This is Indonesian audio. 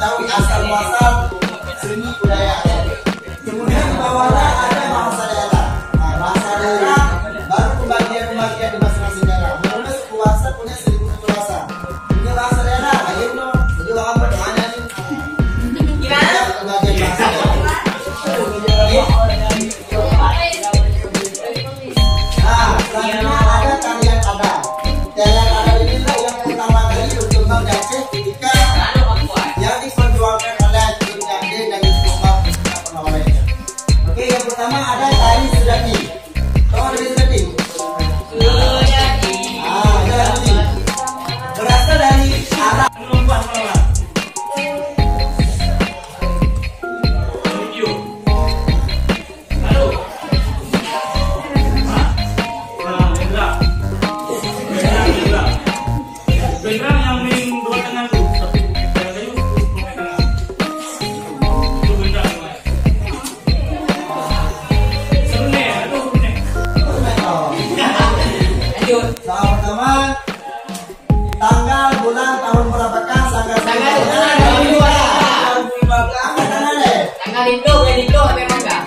mengetahui asal muasal seni budaya. Kemudian di bawahnya ada bahasa daerah. Nah, bahasa daerah baru pembagian di masing-masing daerah. Menurut suku bahasa punya 1000 bahasa. Punya bahasa daerah, ayo dong. Jadi orang berdoanya nih. Gimana? Pembagian bahasa daerah. Nah, selanjutnya ada tarian adat. Tarian adat inilah yang pertama kali berkembang di Aceh ketika yang diperjuangkan oleh King Nyande dan Islam lainnya. Oke, yang pertama ada tari Sedati. Tahu tari Sedati? Sedati. Berasal dari arah lompat melompat. Sama-sama tanggal bulan tahun berapakah tanggal bulan 2015 tanggal itu memang enggak